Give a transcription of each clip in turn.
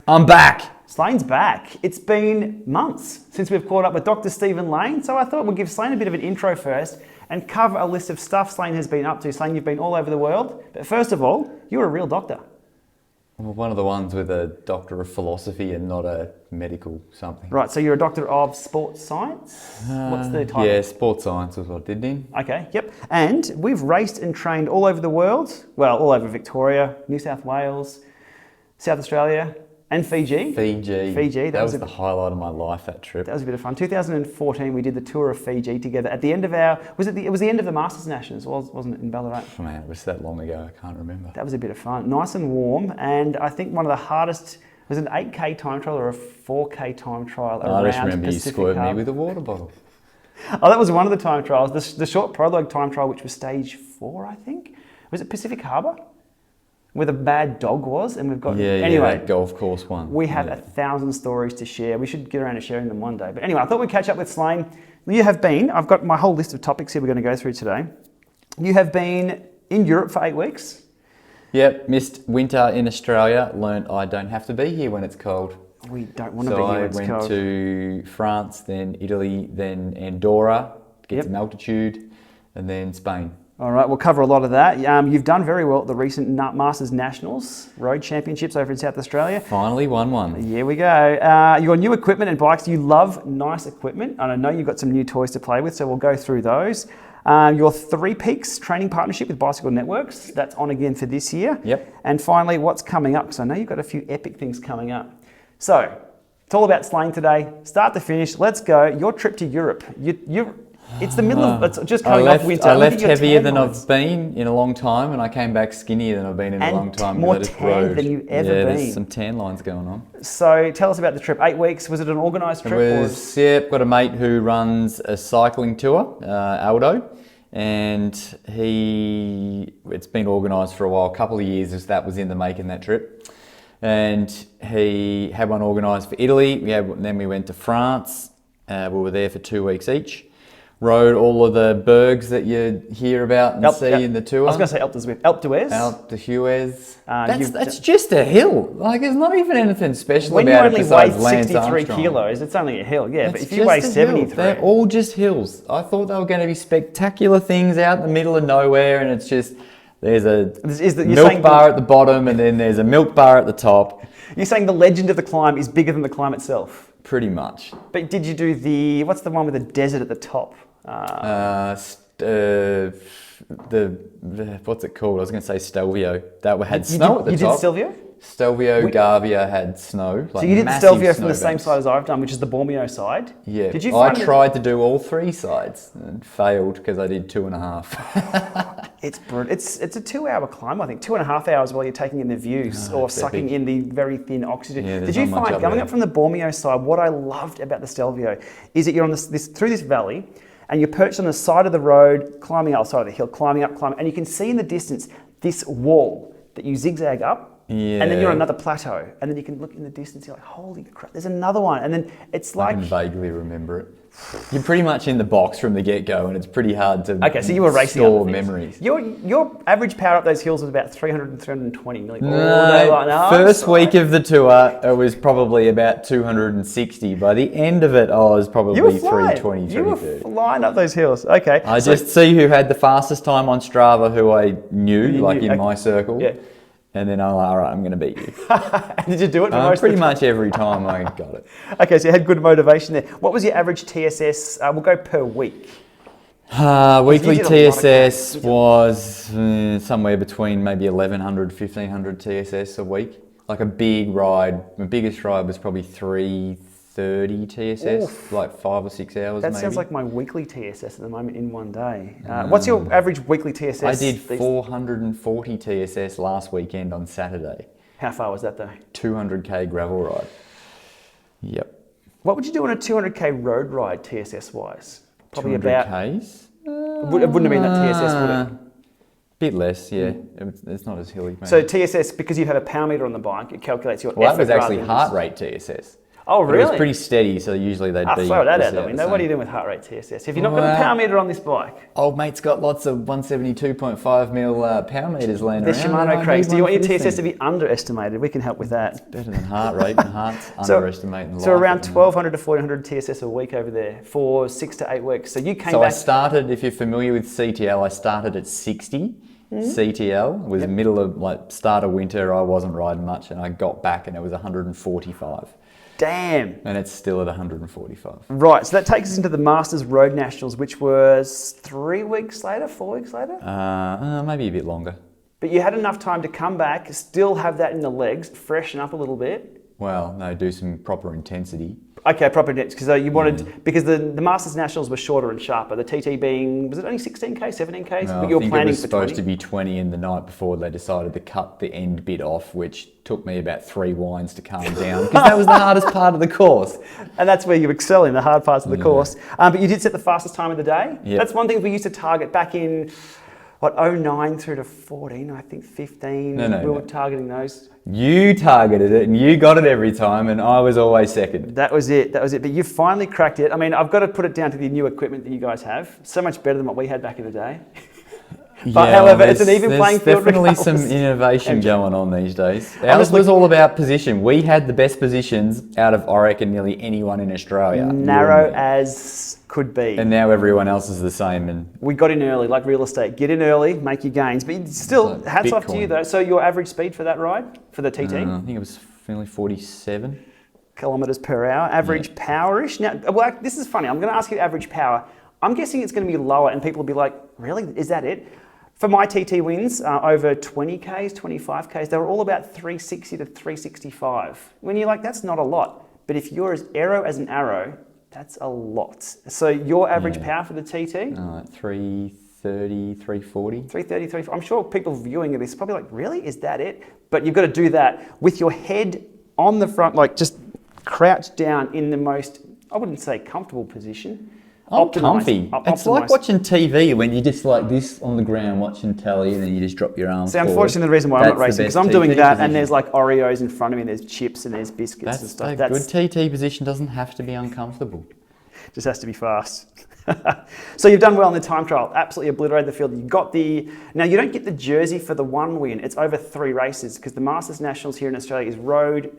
I'm back. Slane's back. It's been months since we've caught up with Dr. Stephen Lane, so I thought we'd give Slane a bit of an intro first and cover a list of stuff Slane has been up to. Slane, you've been all over the world, but first of all, you're a real doctor. Well, one of the ones with a doctor of philosophy and not a medical something. Right, so you're a doctor of sports science? What's the title? Yeah, sports science was what I did in. Okay, yep. And we've raced and trained all over the world. Well, all over Victoria, New South Wales, South Australia, and Fiji. Fiji. That was the highlight of my life, that trip. That was a bit of fun. 2014, we did the tour of Fiji together. At the end of our, it was the end of the Masters Nationals, wasn't it, in Ballarat? Oh, man, it was that long ago, I can't remember. That was a bit of fun. Nice and warm, and I think one of the hardest, was it an 8K time trial or a 4K time trial around I just remember Pacific you swerved me Harbour. with a water bottle. Oh, that was one of the time trials. The short prologue time trial, which was stage 4, I think. Was it Pacific Harbour? Where the bad dog was, and we've got... Anyway, that golf course one. We have 1,000 stories to share. We should get around to sharing them one day. But anyway, I thought we'd catch up with Slane. You have been, I've got my whole list of topics here we're going to go through today. You have been in Europe for 8 weeks. Yep, missed winter in Australia, learnt I don't have to be here when it's cold. We don't want to be here when it's cold. So I went to France, then Italy, then Andorra, get some altitude, and then Spain. All right, we'll cover a lot of that. You've done very well at the recent Masters Nationals Road Championships over in South Australia. Finally won one. Here we go. Your new equipment and bikes, you love nice equipment. And I know you've got some new toys to play with, so we'll go through those. Your 3 Peaks training partnership with Bicycle Networks, that's on again for this year. Yep. And finally, what's coming up? Because I know you've got a few epic things coming up. So, it's all about Slane today. Start to finish, let's go. Your trip to Europe. It's the middle of, it's just coming off winter. I left heavier than I've been in a long time, and I came back skinnier than I've been in a long time. More tan than you've ever been. There's some tan lines going on. So tell us about the trip. 8 weeks, was it an organised trip? I've got a mate who runs a cycling tour, Aldo, and it's been organised for a while, a couple of years as that was in the making, that trip. And he had one organised for Italy, then we went to France, we were there for 2 weeks each. Rode all of the bergs that you hear about and see in the tour. I was going to say Alpe d'Huez. Alpe d'Huez. That's just a hill. Like, there's not even anything special when about it besides Lance When you only weigh 63 Armstrong. kilos, it's only a hill, yeah. But if you weigh 73... They're all just hills. I thought they were going to be spectacular things out in the middle of nowhere, and it's just... There's a milk bar at the bottom, and then there's a milk bar at the top. You're saying the legend of the climb is bigger than the climb itself? Pretty much. But did you do what's the one with the desert at the top? What's it called? I was going to say Stelvio. That had snow at the top. You did Stelvio? Stelvio, Gavia had snow. So you did the Stelvio from the same side as I've done, which is the Bormio side? Yeah. Did you I tried to do all 3 sides and failed because I did 2.5. It's brutal. It's a 2-hour climb, I think. 2.5 hours while you're taking in the views or sucking in the very thin oxygen. Yeah, did you find, going up from the Bormio side, what I loved about the Stelvio is that you're on through this valley, and you're perched on the side of the road, climbing up the side of the hill, climbing up, and you can see in the distance this wall that you zigzag up, and then you're on another plateau, and then you can look in the distance, you're like, holy crap, there's another one, and then it's like... I can vaguely remember it. You're pretty much in the box from the get-go, and it's pretty hard to so you were racing store memories. Your average power up those hills was about 300 and 320 million. First week of the tour, it was probably about 260. By the end of it, I was probably 320, 330. You were flying up those hills. Okay. I just see who had the fastest time on Strava, who I knew, in my circle. Yeah. And then I'm like, all right, I'm going to beat you. Did you do it for most pretty much every time I got it. Okay, so you had good motivation there. What was your average TSS? We'll go per week. Weekly TSS was somewhere between maybe 1,100, 1,500 TSS a week. Like a big ride. My biggest ride was probably 330 TSS, like 5 or 6 hours maybe. That sounds like my weekly TSS at the moment in one day. What's your average weekly TSS? I did 440 TSS last weekend on Saturday. How far was that though? 200k gravel ride. Yep. What would you do on a 200k road ride TSS wise? Probably 200 about... Ks? It wouldn't have been that TSS, would it? Bit less, yeah. It's not as hilly. Maybe. So TSS, because you have a power meter on the bike, it calculates your effort. Well, that was actually heart rate TSS. Oh, But it was really? pretty steady, so usually they'd be... Throw that out the the window. What are you same. doing with heart rate TSS? If you've not got a power meter on this bike, Old mate's got lots of 172.5 mil power meters laying they're around. Shimano crates. Do you want your TSS to be be underestimated? We can help with that. better than heart rate, and heart's underestimating life. So around at the moment. 1,200 to 1,400 TSS a week over there for 6 to 8 weeks. So you came So I back. started, if you're familiar with CTL, I started at 60. CTL was middle of, like, start of winter. I wasn't riding much, and I got back and it was 145. Damn. And it's still at 145. Right, so that takes us into the Masters Road Nationals, which was 3 weeks later, 4 weeks later? Maybe a bit longer. But you had enough time to come back, still have that in the legs, freshen up a little bit. Well, no, do some proper intensity. Okay, proper nets, because you wanted, because the Masters Nationals were shorter and sharper. The TT being, was it only 16K, 17K? No, But you were I think planning it was for supposed 20? to be 20, and the night before they decided to cut the end bit off, which took me about 3 wines to calm down, because that was the hardest part of the course. And that's where you excel in the hard parts of the course. But you did set the fastest time of the day. Yep. That's one thing we used to target back in, what, 09 through to 14, I think 15. We were targeting those. You targeted it and you got it every time, and I was always second. That was it. But you finally cracked it. I mean, I've got to put it down to the new equipment that you guys have. So much better than what we had back in the day. But however, it's an even playing field. There's definitely regardless. some innovation going on these days. Ours was all about position. We had the best positions out of, I reckon, nearly anyone in Australia. Narrow as could be. And now everyone else is the same. And We got in early, like real estate. Get in early, make your gains. But still, Like hats off to you Bitcoin. though. So your average speed for that ride, for the TT? I think it was nearly 47. Kilometres per hour, average power-ish. Now, well, this is funny. I'm going to ask you average power. I'm guessing it's going to be lower, and people will be like, really? Is that it? For my TT wins, over 20Ks, 25Ks, they were all about 360 to 365. When you're like, that's not a lot. But if you're as aero as an arrow, that's a lot. So your average power for the TT? 330, 340. 330, 340. I'm sure people viewing this are probably like, really? Is that it? But you've got to do that with your head on the front, like just crouched down in the most, I wouldn't say comfortable position. I'm comfy. It's like watching TV when you're just like this on the ground watching telly, and then you just drop your arms See, forward. unfortunately, the reason why I'm not That's the racing, because best I'm doing TT that, position. and there's like Oreos in front of me, and there's chips, and there's biscuits and stuff. A good TT position doesn't have to be uncomfortable. Just has to be fast. So you've done well in the time trial, absolutely obliterated the field. You got now you don't get the jersey for the one win, it's over 3 races, because the Masters Nationals here in Australia is road,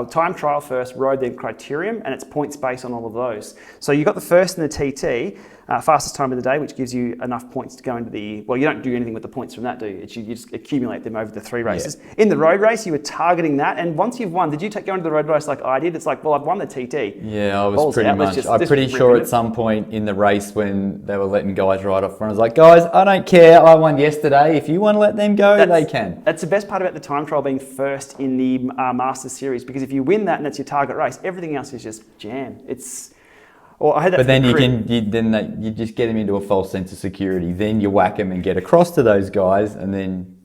time trial first, road, then Criterium, and it's points based on all of those. So you got the first in the TT, fastest time of the day, which gives you enough points to go into the, well, you don't do anything with the points from that, do you? You just accumulate them over the 3 races. Yeah. In the road race, you were targeting that, and once you've won, did you go into the road race like I did? It's like, well, I've won the TT. Yeah, I was pretty much, I'm pretty sure at some point in the race when they were letting guys ride off front, I was like, guys, I don't care, I won yesterday, if you want to let them go, they can. That's the best part about the time trial being first in the Masters Series, because if you win that and that's your target race, everything else is just jam. I had that. But then you just get them into a false sense of security. Then you whack them and get across to those guys, and then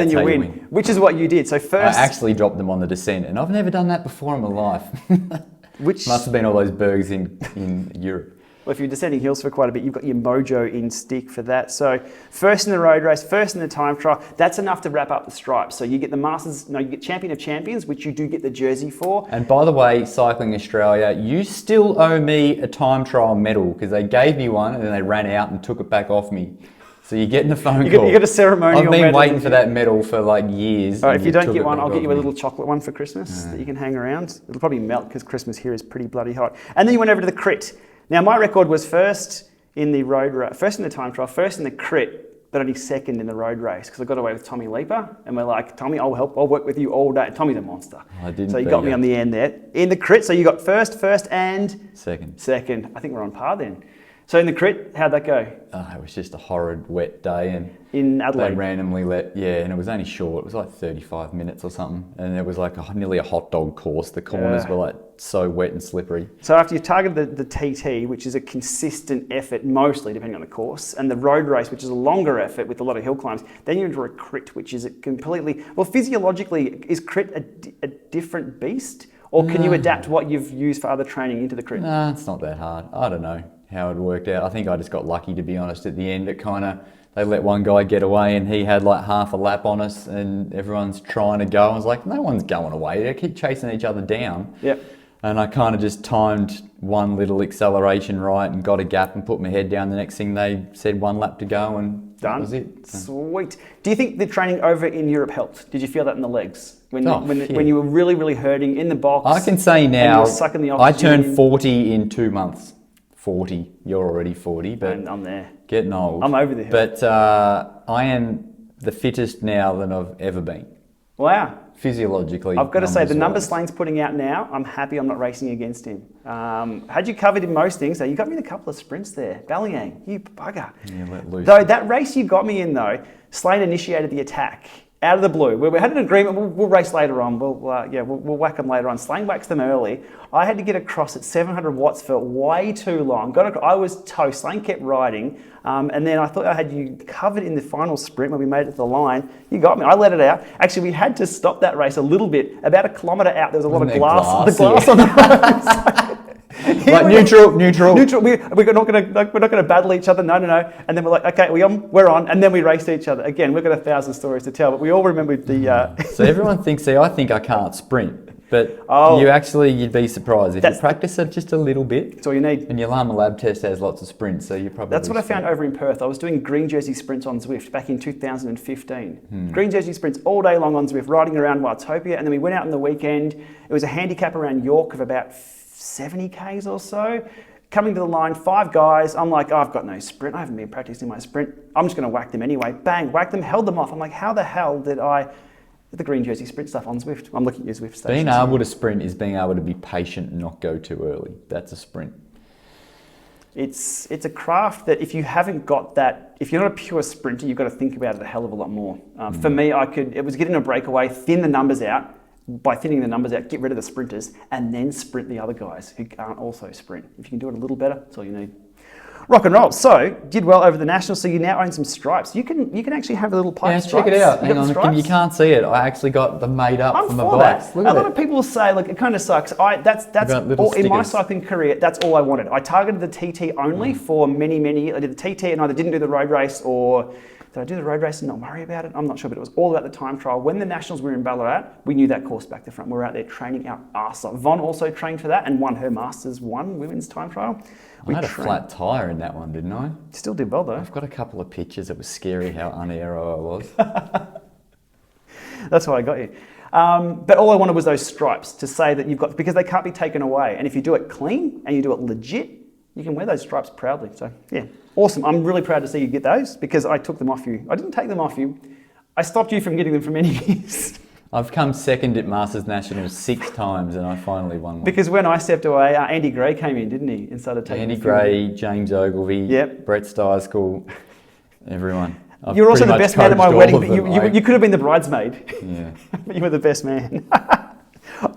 you win, which is what you did. So first, I actually dropped them on the descent, and I've never done that before in my life. Which must have been all those bergs in Europe. Well, if you're descending hills for quite a bit, you've got your mojo in stick for that. So first in the road race, first in the time trial, that's enough to wrap up the stripes. So you get the Masters, you get Champion of Champions, which you do get the jersey for. And by the way, Cycling Australia, you still owe me a time trial medal, because they gave me one and then they ran out and took it back off me. So you're getting a phone call. You got a ceremonial medal. I've been waiting for that medal for like years. All right, if you don't get one, I'll get you a little chocolate one for Christmas that you can hang around. It'll probably melt because Christmas here is pretty bloody hot. And then you went over to the crit. Now, my record was first in the first in the time trial, first in the crit, but only second in the road race, because I got away with Tommy Leaper, and we're like, Tommy, I'll work with you all day. Tommy's a monster. So you got me on the end there. In the crit, so you got first and second. I think we're on par then. So in the crit, how'd that go? It was just a horrid wet day, and in Adelaide, they randomly and it was only short. It was like 35 minutes or something, and it was like nearly a hot dog course. The corners were like so wet and slippery. So after you've targeted the TT, which is a consistent effort, mostly depending on the course, and the road race, which is a longer effort with a lot of hill climbs, then you're into a crit, which is a completely, well, physiologically, is crit a different beast? Or can you adapt what you've used for other training into the crit? No, it's not that hard. I don't know how it worked out. I think I just got lucky, to be honest. At the end, they let one guy get away, and he had like half a lap on us, and everyone's trying to go. I was like, no one's going away. They keep chasing each other down. Yep. And I kind of just timed one little acceleration right and got a gap and put my head down. The next thing they said 1 lap to go and Done. that was it. So. Sweet. Do you think the training over in Europe helped? Did you feel that in the legs? When Yeah. when you were really, really hurting in the box? I can say and you now, were sucking the I oxygen turned 40 in 2 months. 40. You're already 40, but And I'm there. getting old. I'm over the hill. But I am the fittest now than I've ever been. Wow. Physiologically. I've got to say, the numbers numbers-wise. Slane's putting out now, I'm happy I'm not racing against him. Had you covered in most things, so you got me in a couple of sprints there. Ballyanang, you bugger. Yeah, let loose. Though that race you got me in though, Slane initiated the attack out of the blue. We had an agreement, we'll race later on, we'll whack them later on. Slane whacks them early. I had to get across at 700 watts for way too long. I was toast. Slane kept riding. And then I thought I had you covered in the final sprint when we made it to the line. You got me. I let it out. Actually, we had to stop that race a little bit. About a kilometre out, there was a lot of glass. The glass on the road. Like neutral. We're not going to battle each other. No. And then we're like, okay, we're on. And then we raced each other. Again, we've got 1,000 stories to tell, but we all remember the. So everyone thinks, I think I can't sprint, but you'd be surprised if you practice it just a little bit. That's all you need. And your Llama lab test has lots of sprints, so you probably. That's what I found over in Perth. I was doing green jersey sprints on Zwift back in 2015. Green jersey sprints all day long on Zwift, riding around Watopia, and then we went out on the weekend. It was a handicap around York of about 70 Ks or so. Coming to the line, 5 guys. I'm like, I've got no sprint. I haven't been practicing my sprint. I'm just going to whack them anyway. Bang, whack them, held them off. I'm like, how the hell did I... The green jersey sprint stuff on Zwift. I'm looking at your Zwift stations. Being able to sprint is being able to be patient and not go too early. That's a sprint. It's a craft that if you haven't got that, if you're not a pure sprinter, you've got to think about it a hell of a lot more. For me, it was getting a breakaway, thin the numbers out. By thinning the numbers out, get rid of the sprinters, and then sprint the other guys who can't also sprint. If you can do it a little better, that's all you need. Rock and roll. So, did well over the Nationals, so you now own some stripes. You can actually have a little pipe stripes. Check it out. You Hang on, you can't see it. I actually got them made up from the bikes. A lot of people say, look, it kind of sucks. That's all, in my cycling career, that's all I wanted. I targeted the TT only for many. I did the TT and either didn't do the road race or... Did I do the road race and not worry about it? I'm not sure, but it was all about the time trial. When the Nationals were in Ballarat, we knew that course back to front. We were out there training our arse off. Von also trained for that and won her Masters 1 women's time trial. I had a flat tyre in that one, didn't I? Still did well though. I've got a couple of pictures. It was scary how unaero I was. That's why I got you. But all I wanted was those stripes to say that you've got, because they can't be taken away. And if you do it clean and you do it legit, you can wear those stripes proudly. So yeah, awesome. I'm really proud to see you get those because I took them off you. I didn't take them off you. I stopped you from getting them for many years. I've come second at Masters Nationals 6 times and I finally won one. Because when I stepped away, Andy Gray came in, didn't he? And started taking Andy Gray, James Ogilvy, Brett Stiesel, everyone. You're also the best man at my wedding, but you could have been the bridesmaid. Yeah. But you were the best man.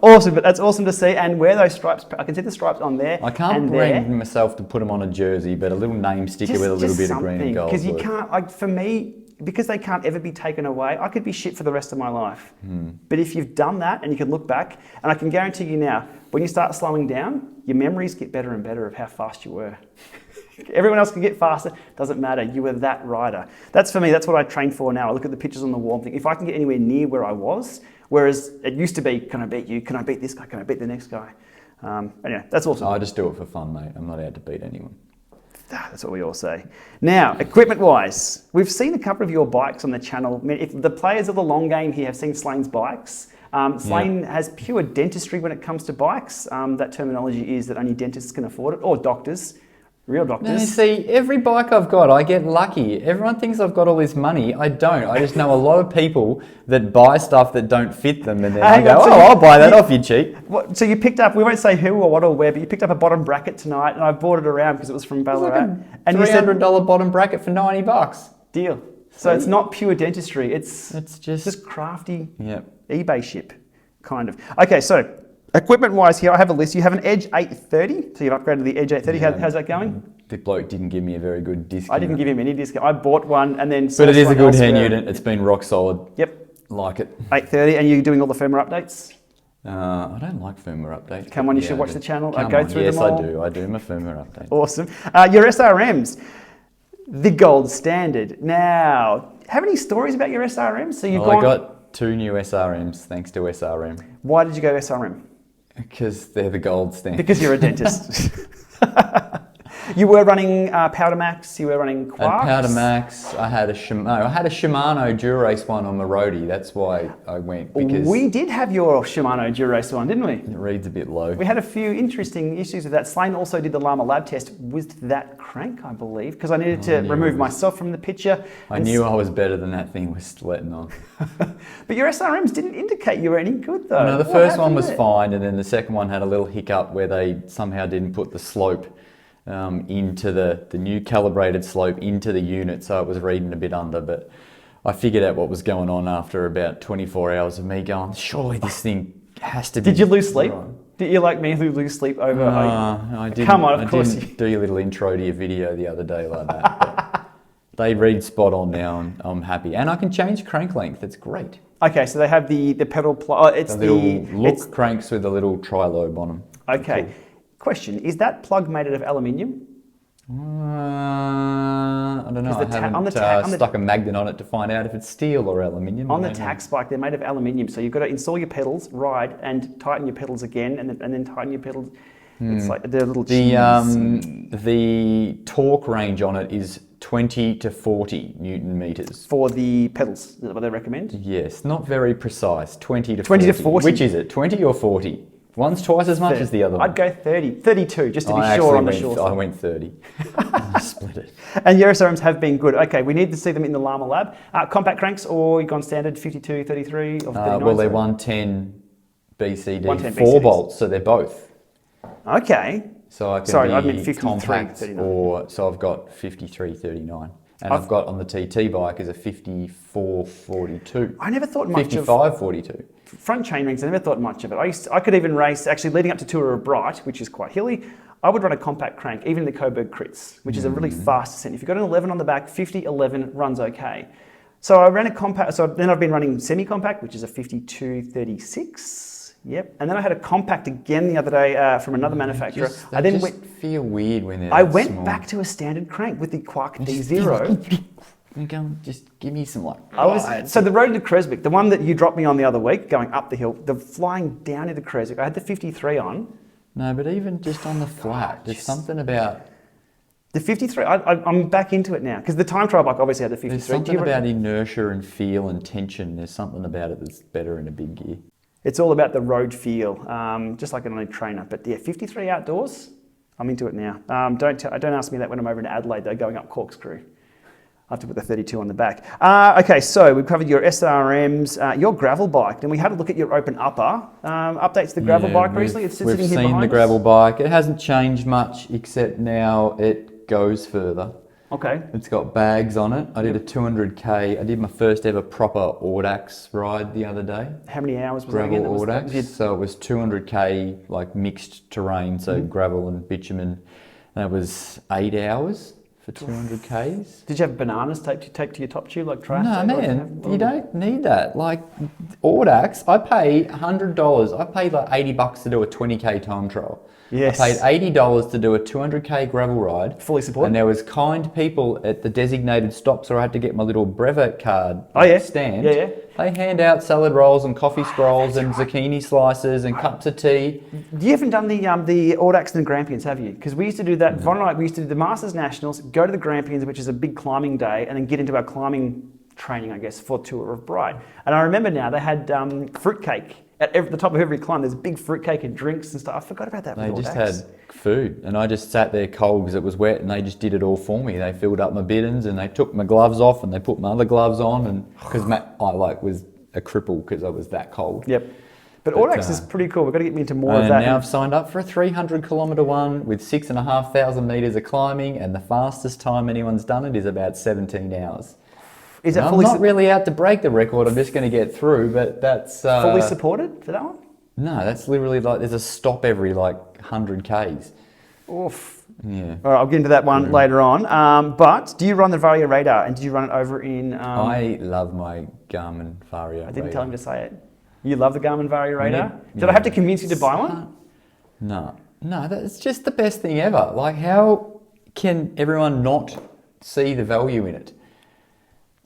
Awesome, but that's awesome to see. And wear those stripes. I can see the stripes on there. I can't bring myself to put them on a jersey, but a little name sticker with a little bit of green and gold. Because you can't, for me, because they can't ever be taken away, I could be shit for the rest of my life. But if you've done that and you can look back, and I can guarantee you now, when you start slowing down, your memories get better and better of how fast you were. Everyone else can get faster, doesn't matter, you were that rider. That's for me, that's what I train for now. I look at the pictures on the wall and think, if I can get anywhere near where I was, whereas it used to be, can I beat you, can I beat this guy, can I beat the next guy? Anyway, that's awesome. I just do it for fun, mate. I'm not out to beat anyone. That's what we all say. Now, equipment-wise, we've seen a couple of your bikes on the channel. If the players of the long game here have seen Slane's bikes. Slane has pure dentistry when it comes to bikes. That terminology is that only dentists can afford it, or doctors. Real doctors. No, see, every bike I've got, I get lucky. Everyone thinks I've got all this money. I don't. I just know a lot of people that buy stuff that don't fit them, and then I go, I'll buy that off you cheap. So you picked up, we won't say who or what or where, but you picked up a bottom bracket tonight, and I bought it around because it was from Ballarat. It was like a $300 bottom bracket for $90. Deal. So it's not pure dentistry. It's just crafty eBay ship, kind of. Okay, so equipment-wise here, I have a list. You have an Edge 830, so you've upgraded the Edge 830. Yeah. How's that going? The bloke didn't give me a very good discount. I didn't give him any discount. I bought one and then... But it is a good hand unit. It's been rock solid. Yep. Like it. 830, and you're doing all the firmware updates? I don't like firmware updates. Come on, you should watch the channel. I go through them all. Yes, I do. I do my firmware updates. Awesome. Your SRMs, the gold standard. Now, have any stories about your SRMs? So I got 2 new SRMs thanks to SRM. Why did you go SRM? Because they're the gold standard. Because you're a dentist. You were running Powder Max, you were running Quarks. At Powder Max, I had a Shimano Durace one on my roadie. That's why I went. Because we did have your Shimano Durace one, didn't we? it reads a bit low. We had a few interesting issues with that. SLane also did the Llama lab test with that crank, I believe, because I needed to remove myself from the picture. I knew I was better than that thing was letting on. But your SRMs didn't indicate you were any good, though. No, the first one was fine, and then the second one had a little hiccup where they somehow didn't put the slope into the new calibrated slope into the unit, so it was reading a bit under, but I figured out what was going on after about 24 hours of me going, surely this thing has to be... Did you lose sleep? Did you, like me, who lose sleep over... I didn't. Come on, of course. I didn't do your little intro to your video the other day like that. They read spot on now, and I'm happy. And I can change crank length, it's great. Okay, so they have the pedal... it's the little cranks with a little tri-lobe on them. Okay. Cool. Question, is that plug made out of aluminium? I don't know. I haven't stuck a magnet on it to find out if it's steel or aluminium. On the tack spike, they're made of aluminium, so you've got to install your pedals, ride, and tighten your pedals again, and then tighten your pedals. It's like they're little cheesy. The torque range on it is 20 to 40 Newton meters. For the pedals, is that what they recommend? Yes, not very precise. 20 to 20 40. to 40. Which is it, 20 or 40? One's twice as much as the other one. I'd go 30, 32, just to be sure on the short side. I went 30. I split it. And your SRMs have been good. Okay, we need to see them in the Llama lab. Compact cranks, or you've gone standard 52, 33, or 39? Well, they're 110 BCD, 110 4 BCDs. bolts, so they're both. Okay. So I can I be meant 53, compact 39. so I've got 53, 39. And I've got on the TT bike is a 54, 42. I never thought much 55, 42. Front chain rings, I never thought much of it. I could even race, actually leading up to Tour of Bright, which is quite hilly, I would run a compact crank, even in the Coburg Crits, which is a really fast descent. If you've got an 11 on the back, 50, 11 runs okay. So I ran a compact, so then I've been running semi-compact, which is a 52, 36. Yep. And then I had a compact again the other day from another manufacturer. I then feel weird when they're I that went small. back to a standard crank with the Quark D0. Just give me some like... So the road to Creswick, the one that you dropped me on the other week, going up the hill, the flying down into Creswick, I had the 53 on. No, but even just on the flat, there's something about... The 53, I'm back into it now, because the time trial bike obviously had the 53. There's something about inertia and feel and tension. There's something about it that's better in a big gear. It's all about the road feel, just like on a trainer. But yeah, 53 outdoors, I'm into it now. Don't ask me that when I'm over in Adelaide, though, going up Corkscrew. I have to put the 32 on the back. Okay, so we've covered your SRMs, your gravel bike. Then we had a look at your open upper. Updates to the gravel bike recently. It's sitting here behind us. We've seen the gravel bike. It hasn't changed much, except now it goes further. Okay. It's got bags on it. I did a 200k. I did my first ever proper Audax ride the other day. How many hours was gravel that again? Audax. So it was 200k, like mixed terrain, so gravel and bitumen. That was 8 hours for 200k's. Did you have bananas taped to your top tube like triathlon? No, man, you don't need that. Like Audax, I pay $100. I paid like $80 to do a 20k time trial. Yes. I paid $80 to do a 200k gravel ride. Fully supported. And there was kind people at the designated stops where I had to get my little brevet card stand. Yeah. They hand out salad rolls and coffee scrolls and zucchini slices and cups of tea. You haven't done the Audax and the Grampians, have you? Because we used to do that. Von and I, we used to do the Masters Nationals, go to the Grampians, which is a big climbing day, and then get into our climbing training, I guess, for Tour of Bright. And I remember now they had fruitcake. At the top of every climb, there's big fruitcake and drinks and stuff. I forgot about that. They just had food, and I just sat there cold because it was wet, and they just did it all for me. They filled up my biddens, and they took my gloves off, and they put my other gloves on, and because I was a cripple because I was that cold. Yep. But Audax is pretty cool. We've got to get me into more of that. And now I've signed up for a 300-kilometre one with 6,500 metres of climbing, and the fastest time anyone's done it is about 17 hours. Is it I'm not really out to break the record. I'm just going to get through, but that's... fully supported for that one? No, that's literally like there's a stop every like 100 Ks. Oof. Yeah. All right, I'll get into that one later on. But do you run the Varia Radar, and did you run it over in... I love my Garmin Varia Radar. I didn't tell him to say it. You love the Garmin Varia Radar? Did I have to convince you to buy one? No, that's just the best thing ever. Like, how can everyone not see the value in it?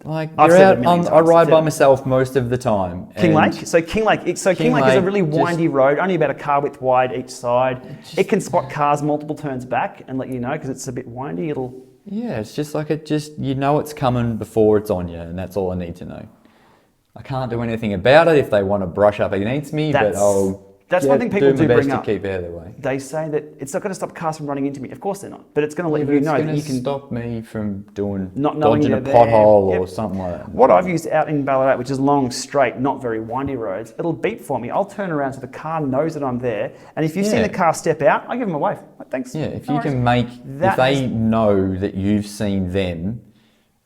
Like, I've you're said it out a million on, I times. ride I've by said it. myself most of the time. King and Lake. So King Lake is a really windy road, only about a car width wide each side. It can spot cars multiple turns back and let you know because it's a bit windy. Yeah, it's just like you know it's coming before it's on you, and that's all I need to know. I can't do anything about it if they want to brush up against me, but That's one thing people do bring up. To keep out of their way. They say that it's not going to stop cars from running into me. Of course they're not, but it's going to let you know that you can stop me from not knowing dodging a they're pothole there. or something like that. What I've used out in Ballarat, which is long, straight, not very windy roads, it'll beep for me. I'll turn around so the car knows that I'm there, and if you've seen the car step out, I give them a wave. Like, thanks. Yeah, if you can if they know that you've seen them,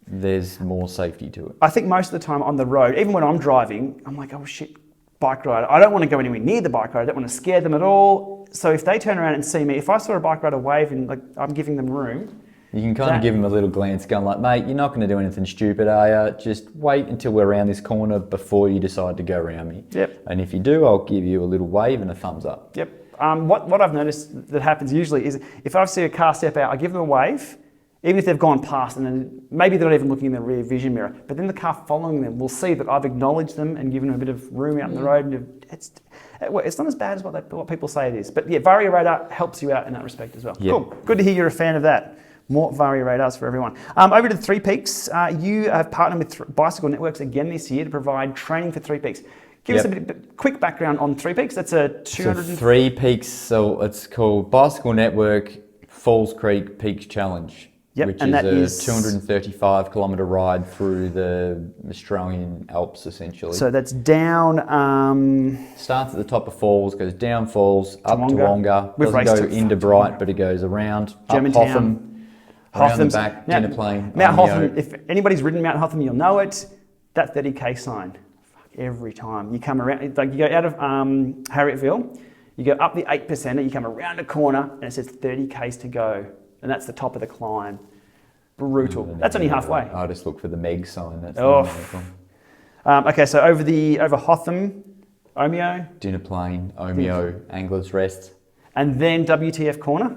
there's more safety to it. I think most of the time on the road, even when I'm driving, I'm like, oh shit, bike rider. I don't want to go anywhere near the bike rider. I don't want to scare them at all. So if they turn around and see me, if I saw a bike rider wave and like I'm giving them room, you can kind of give them a little glance going like, mate, you're not going to do anything stupid, are you? Just wait until we're around this corner before you decide to go around me. Yep. And if you do, I'll give you a little wave and a thumbs up. Yep. What I've noticed that happens usually is if I see a car step out, I give them a wave, even if they've gone past, and then maybe they're not even looking in the rear vision mirror, but then the car following them will see that I've acknowledged them and given them a bit of room out in the road. And it's not as bad as what people say it is. But yeah, Vario Radar helps you out in that respect as well. Yep. Cool. Good to hear you're a fan of that. More Vario Radars for everyone. Over to Three Peaks. You have partnered with Bicycle Networks again this year to provide training for Three Peaks. Give us a bit quick background on Three Peaks. That's a 200... So Three Peaks, so it's called Bicycle Network Falls Creek Peaks Challenge. Yep, which and is a 235 kilometre ride through the Australian Alps, essentially. So that's down... Starts at the top of Falls, goes down Falls, up to Wonga, doesn't go into Bright, but it goes around, Germantown, up Hotham, around the back, Dinner Plain, Mount Hotham, if anybody's ridden Mount Hotham, you'll know it. That 30k sign, every time. You come around, like you go out of Harriettville, you go up the 8%, you come around a corner, and it says 30k's to go. And that's the top of the climb. Brutal. That's only halfway. I just look for the Meg sign. That's okay, so over Hotham, Omeo. Dinner Plain, Omeo, Anglers Rest. And then WTF Corner.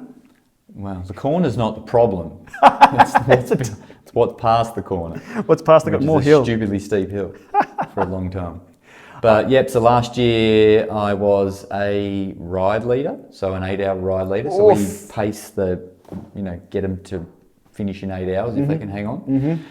Well, the corner's not the problem. It's what's past the corner. What's past the corner? More hill. Stupidly steep hill for a long time. But yep, so last year I was a ride leader, so an 8-hour ride leader. So we pace get them to finish in 8 hours if they can hang on.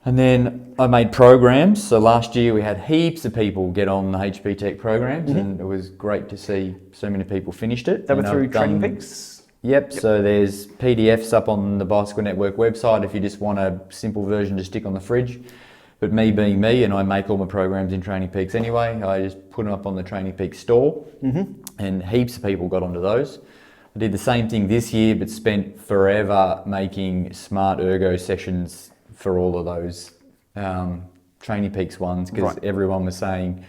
And then I made programs. So last year we had heaps of people get on the HPTek programs, and it was great to see so many people finished it. They were through Training Peaks? Yep, so there's PDFs up on the Bicycle Network website if you just want a simple version to stick on the fridge. But me being me, and I make all my programs in Training Peaks anyway, I just put them up on the Training Peaks store, and heaps of people got onto those. I did the same thing this year, but spent forever making smart ergo sessions for all of those Training Peaks ones, because everyone was saying,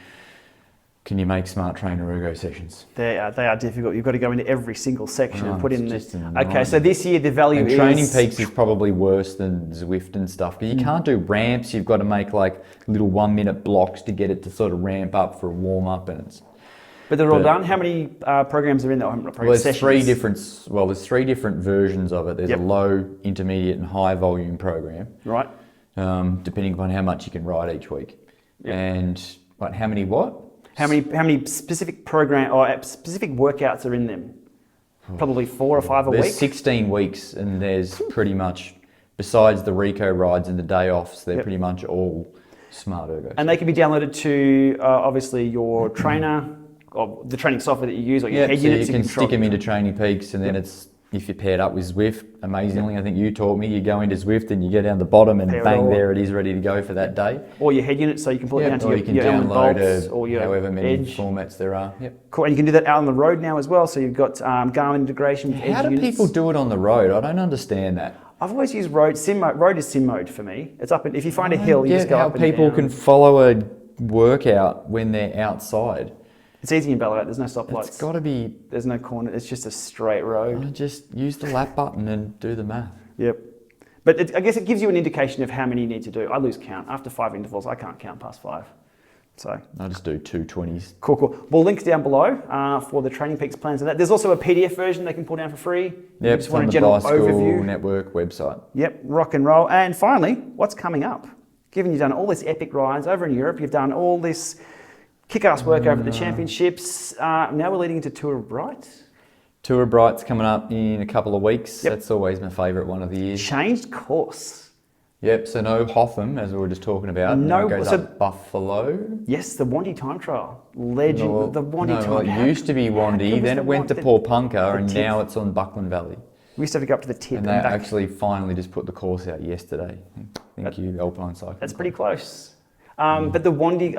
can you make smart trainer ergo sessions? They are difficult. You've got to go into every single section and put in this. Okay, so this year the value is... Training Peaks is probably worse than Zwift and stuff, because you can't do ramps. You've got to make like little 1-minute blocks to get it to sort of ramp up for a warm up, and it's... But they're all done. How many programs are in there? Well, there's three different versions of it. There's a low, intermediate, and high volume program. Right. Depending upon how much you can ride each week. And how many what? How many specific program or specific workouts are in them? Probably 4 or 5 a week. There's 16 weeks, and there's pretty much, besides the Rico rides and the day offs, they're pretty much all smart ergo. And they can be downloaded to obviously your trainer. Or the training software that you use, or your head units. You can stick them into Training Peaks, and then it's, if you're paired up with Zwift, amazingly, I think you taught me, you go into Zwift and you go down the bottom and bang, there it is ready to go for that day. Or your head units, so you can pull it down to your download bolts, or your however many edge formats there are. Yep. Cool, and you can do that out on the road now as well, so you've got Garmin integration with edge units. How do people do it on the road? I don't understand that. I've always used road. Road is sim mode for me. It's up, if you find a hill, you just go up and down. How people can follow a workout when they're outside. It's easy in Ballarat, there's no stoplights. It's got to be... There's no corner, it's just a straight road. Just use the lap button and do the math. Yep. But I guess it gives you an indication of how many you need to do. I lose count. After 5 intervals, I can't count past 5. So I just do 2 20s. Cool. Well, links down below for the Training Peaks plans and that. There's also a PDF version they can pull down for free. Yep, it's on the Bicycle Network website. Yep, rock and roll. And finally, what's coming up? given you've done all this epic rides over in Europe, you've done all this kick-ass work over at the championships. Now we're leading into Tour of Bright. Tour of Bright's coming up in a couple of weeks. Yep. That's always my favourite one of the year. Changed course. Yep, so no Hotham, as we were just talking about. No, Now it goes so- up Buffalo. Yes, the Wandy Time Trial. Legend, the Wandy Time. Well, it used to be Wandy, then it went to Porpunka, and now it's on Buckland Valley. We used to have to go up to the tip. And they back. actually finally just put the course out yesterday. Thank you, Alpine Cycling. That's pretty close. But the Wandy,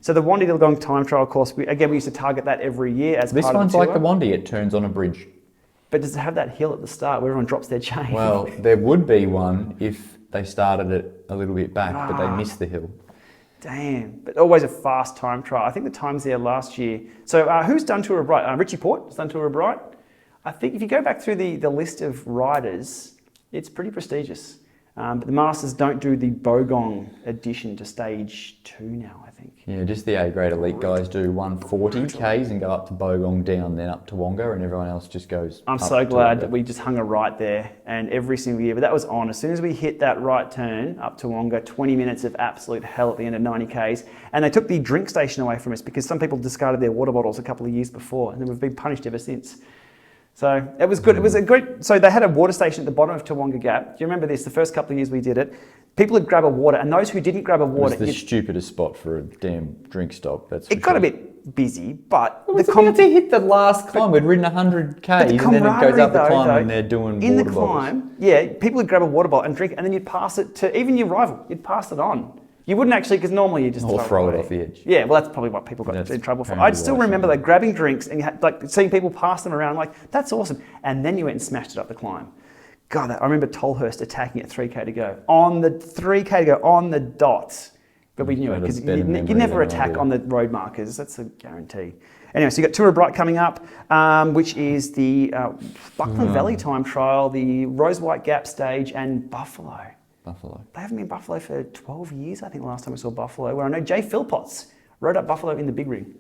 so the Wandy Wollongong Time Trial course, we used to target that every year as This part of one's the tour. like the Wandy, it turns on a bridge. But does it have that hill at the start where everyone drops their chain? Well, there would be one if they started it a little bit back, but they missed the hill. Damn. But always a fast time trial. I think the times there last year. So who's done Tour of Bright? Richie Port has done Tour of Bright. I think if you go back through the list of riders, it's pretty prestigious. But the Masters don't do the Bogong addition to stage 2 now, I think. Yeah, just the A-grade elite guys do 140 Ks and go up to Bogong, down, then up to Wonga, and everyone else just goes I'm up so to glad Wonga. that we just hung a right there, and every single year. But that was on. As soon as we hit that right turn up to Wonga, 20 minutes of absolute hell at the end of 90 Ks. And they took the drink station away from us because some people discarded their water bottles a couple of years before, and then we've been punished ever since. So it was good. It was a great. So they had a water station at the bottom of Toowoonga Gap. Do you remember this? The first couple of years we did it, people would grab a water, and those who didn't grab a water, It was the stupidest spot for a damn drink stop. That's it got a bit busy. But It was about to hit the last climb. We'd ridden 100 Ks, and then it goes up the climb, and they're doing in water the bottles. climb, yeah, people would grab a water bottle and drink, and then you'd pass it to even your rival. You'd pass it on. You wouldn't actually, because normally you just Or throw it away. off the edge. Yeah, well, that's probably what people got That's in trouble for. I apparently still why remember some- like grabbing drinks and you had, like seeing people pass them around. Like that's awesome, and then you went and smashed it up the climb. God, I remember Tolhurst attacking at 3K to go on the 3K to go on the dot, but we knew it Had a because better you memory never than I attack do. on the road markers. That's a guarantee. Anyway, so you got Tour of Bright coming up, which is the Buckland Valley time trial, the Rose White Gap stage, and Buffalo. Buffalo. They haven't been Buffalo for 12 years, I think, last time we saw Buffalo, where I know Jay Philpotts rode up Buffalo in the big ring.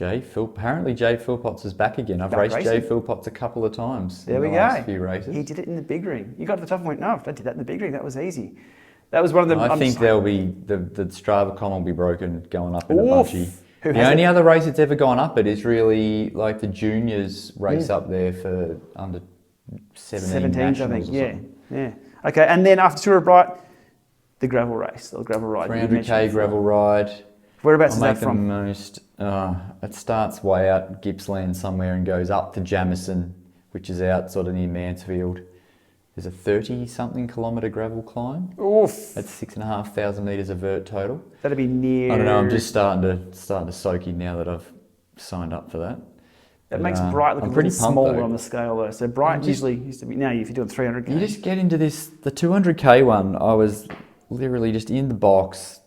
Apparently Jay Philpotts is back again. I've Back raced racing. Jay Philpotts a couple of times There in we the go. last few races. He did it in the big ring. You got to the top and went, no, I did that in the big ring. That was easy. That was one of the... I think there'll be, the Strava column will be broken going up in a Oof. bunchy. Who The has only it? other race it's ever gone up it is really like the juniors race up there for under 17 17s, I nationals think. or Yeah, something. yeah. Okay, and then after Tour of Bright, the gravel race, the gravel ride. that you 300k mentioned before. gravel ride. Whereabouts I'll is make that the from? most. It starts way out Gippsland somewhere and goes up to Jamison, which is out sort of near Mansfield. There's a 30-something kilometre gravel climb. Oof. That's 6,500 metres of vert total. That'd be near... I don't know. I'm just starting to soak in now that I've signed up for that. That But, makes Bright look I'm a pretty little pumped, smaller though. on the scale though. So Bright just- usually used to be... Now if you're doing 300k. You just get into this. The 200k one, I was literally just in the box.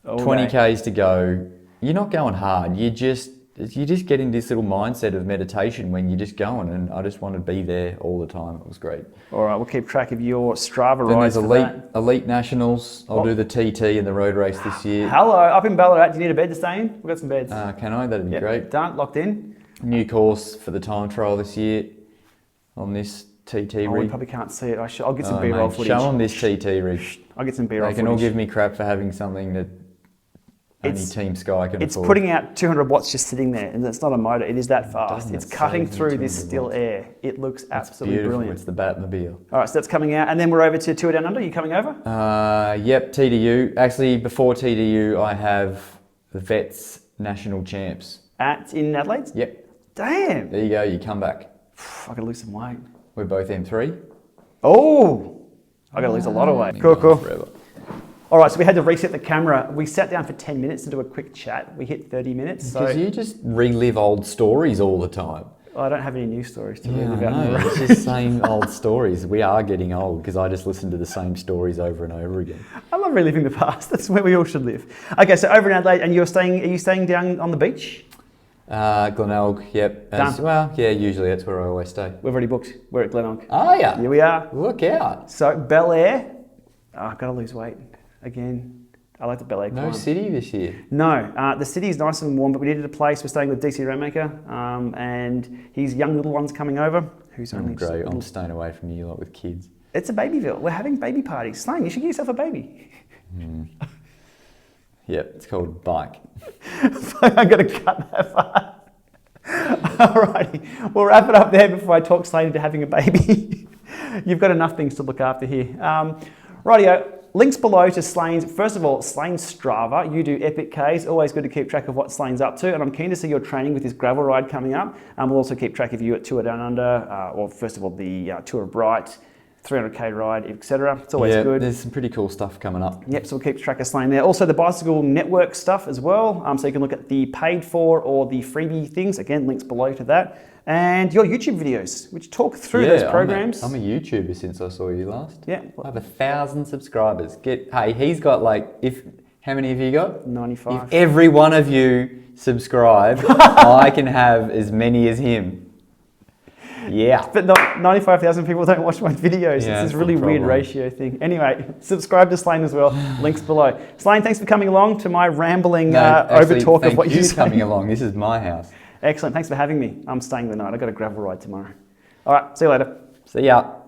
All 20 day. Ks to go. You're not going hard. You just get in this little mindset of meditation when you're just going, and I just want to be there all the time. It was great. All right, we'll keep track of your Strava Then rides there's for elite nationals. I'll do the TT and the road race this year. Hello, up in Ballarat. Do you need a bed to stay in? We've got some beds. Can I? That'd be Yep, great. Done, locked in. New course for the time trial this year on this TT Oh, we rig. probably can't see it. I'll get some Oh, B-roll mate, footage. show them this TT rig. I'll get some B-roll They can all footage. give me crap for having something that only Team Sky can It's afford. putting out 200 watts just sitting there, and it's not a motor. It is that fast. Doesn't It's it cutting save through you this 200 still watts? air. It looks It's absolutely beautiful. brilliant. It's the Batmobile. All right, so that's coming out, and then we're over to Tour Down Under. Are you coming over? Yep, TDU. Actually, before TDU, I have the Vets National Champs. In Adelaide? Yep, Damn. there you go. You come back. I gotta lose some weight. We're both M3. Oh, I gotta lose a lot of weight. Cool, cool. Forever. All right, so we had to reset the camera. We sat down for 10 minutes to do a quick chat. We hit 30 minutes, so Because you just relive old stories all the time. I don't have any new stories to Yeah, read I about. know. It's just same old stories. We are getting old because I just listen to the same stories over and over again. I love reliving the past. That's where we all should live. Okay, so over in Adelaide, and are you staying down on the beach? Glenelg, yep. Done. Well, yeah, usually that's where I always stay. We've already booked. We're at Glenelg. Oh, yeah. Here we are. Look out. So Bel Air. Oh, I've got to lose weight again. I like the Bel Air No climb. city this year. No, the city's nice and warm, but we needed a place. We're staying with DC Rainmaker, and his young little one's coming over. Who's only just a I'm little- staying away from you lot with kids. It's a babyville. We're having baby parties. Slane, you should get yourself a baby. Yep, it's called bike. I'm going to cut that part. Alrighty, we'll wrap it up there before I talk Slane into having a baby. You've got enough things to look after here. Rightio, links below to Slane's, first of all, Slane's Strava. You do epic Ks, always good to keep track of what Slane's up to, and I'm keen to see your training with this gravel ride coming up. We'll also keep track of you at Tour Down Under, or first of all, the Tour of Bright, 300k ride, etc. It's always good. There's some pretty cool stuff coming up. Yep, so we'll keep track of Slane there. Also the Bicycle Network stuff as well. So you can look at the paid for or the freebie things. Again, links below to that. And your YouTube videos, which talk through those programs. I'm a YouTuber since I saw you last. Yeah. I have 1,000 subscribers. Hey, he's got how many have you got? 95. If every one of you subscribe, I can have as many as him. Yeah. But not 95,000 people don't watch my videos. Yeah, it's this really weird ratio thing. Anyway, subscribe to Slane as well. Links below. Slane, thanks for coming along to my rambling over talk of what you say. Coming along. This is my house. Excellent. Thanks for having me. I'm staying the night. I've got a gravel ride tomorrow. All right. See you later. See ya.